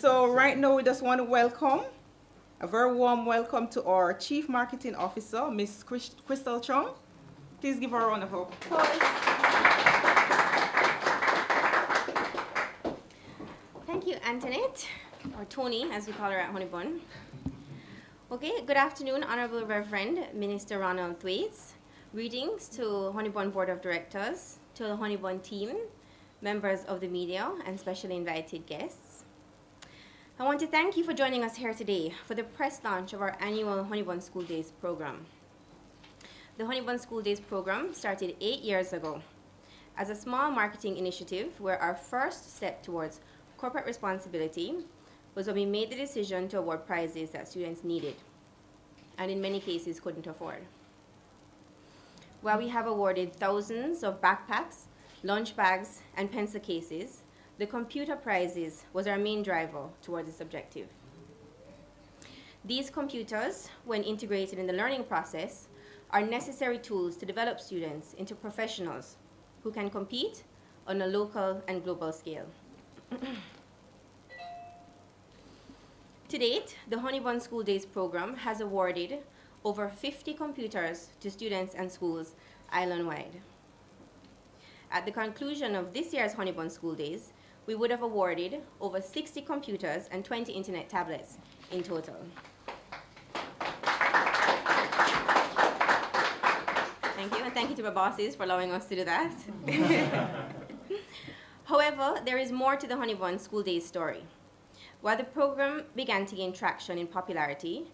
So right now we just want to welcome, a very warm welcome to our Chief Marketing Officer, Miss Krystal Chong. Please give her a round of applause. Thank you, Antoinette, or Tony, as we call her at Honey Bun. Okay, good afternoon, Honorable Reverend Minister Ronald Thwaites. Greetings to Honey Bun Board of Directors, to the Honey Bun team, members of the media, and specially invited guests. I want to thank you for joining us here today for the press launch of our annual Honey Bun School Days program. The Honey Bun School Days program started 8 years ago as a small marketing initiative where our first step towards corporate responsibility was when we made the decision to award prizes that students needed and in many cases couldn't afford. While we have awarded thousands of backpacks, lunch bags, and pencil cases, the computer prizes was our main driver towards this objective. These computers, when integrated in the learning process, are necessary tools to develop students into professionals who can compete on a local and global scale. To date, the Honey Bun School Days program has awarded over 50 computers to students and schools island-wide. At the conclusion of this year's Honey Bun School Days, we would have awarded over 60 computers and 20 internet tablets in total. Thank you, and thank you to my bosses for allowing us to do that. However, there is more to the Honey Bun School Days story. While the program began to gain traction in popularity,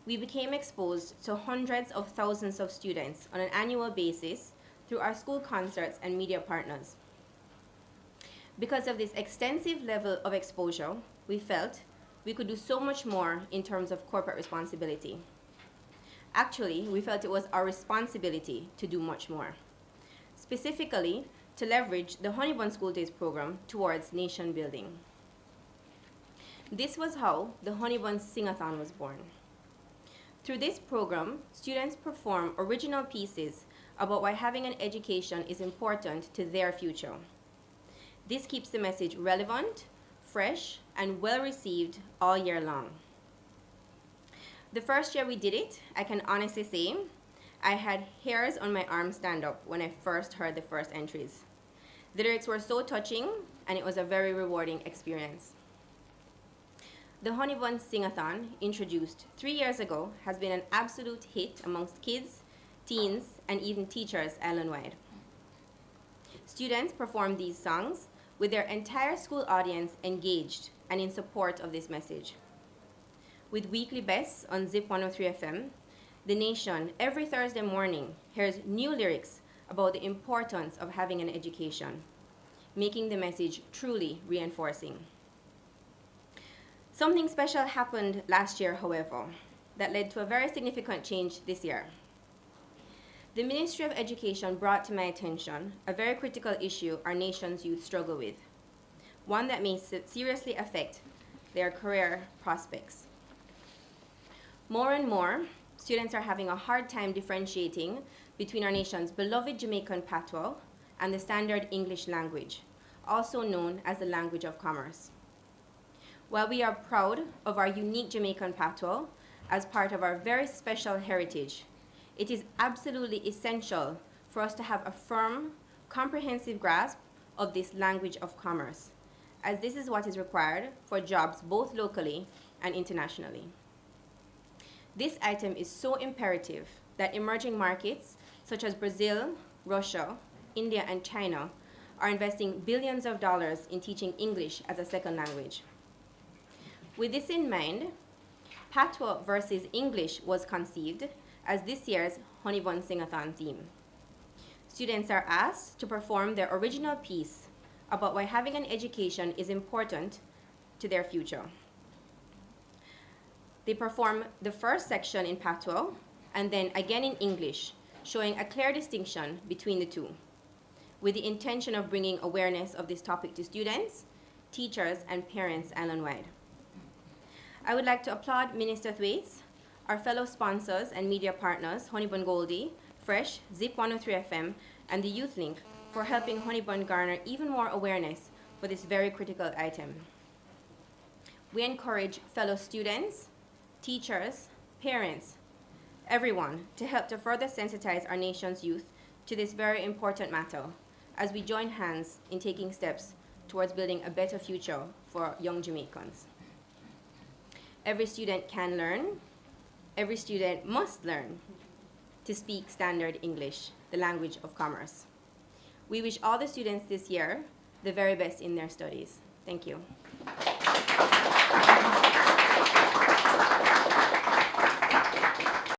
we became exposed to hundreds of thousands of students on an annual basis through our school concerts and media partners. Because of this extensive level of exposure, we felt we could do so much more in terms of corporate responsibility. Actually, we felt it was our responsibility to do much more. Specifically, to leverage the Honey Bun School Days program towards nation building. This was how the Honey Bun Sing-a-thon was born. Through this program, students perform original pieces about why having an education is important to their future. This keeps the message relevant, fresh, and well-received all year long. The first year we did it, I can honestly say, I had hairs on my arm stand up when I first heard the first entries. The lyrics were so touching, and it was a very rewarding experience. The Honey Bun Sing-a-thon, introduced 3 years ago, has been an absolute hit amongst kids, teens, and even teachers island-wide. Students perform these songs with their entire school audience engaged and in support of this message. With weekly bests on Zip 103 FM, the nation every Thursday morning hears new lyrics about the importance of having an education, making the message truly reinforcing. Something special happened last year, however, that led to a very significant change this year. The Ministry of Education brought to my attention a very critical issue our nation's youth struggle with, one that may seriously affect their career prospects. More and more, students are having a hard time differentiating between our nation's beloved Jamaican patois and the standard English language, also known as the language of commerce. While we are proud of our unique Jamaican patois as part of our very special heritage, it is absolutely essential for us to have a firm, comprehensive grasp of this language of commerce, as this is what is required for jobs both locally and internationally. This item is so imperative that emerging markets such as Brazil, Russia, India, and China are investing billions of dollars in teaching English as a second language. With this in mind, Patois versus English was conceived as this year's Honey Bun Sing-a-thon theme. Students are asked to perform their original piece about why having an education is important to their future. They perform the first section in Patois and then again in English, showing a clear distinction between the two, with the intention of bringing awareness of this topic to students, teachers, and parents island-wide. I would like to applaud Minister Thwaites, our fellow sponsors and media partners, Honey Bun Goldie, Fresh, Zip 103 FM, and the Youth Link for helping Honey Bun garner even more awareness for this very critical item. We encourage fellow students, teachers, parents, everyone to help to further sensitize our nation's youth to this very important matter as we join hands in taking steps towards building a better future for young Jamaicans. Every student can learn, every student must learn to speak standard English, the language of commerce. We wish all the students this year the very best in their studies. Thank you.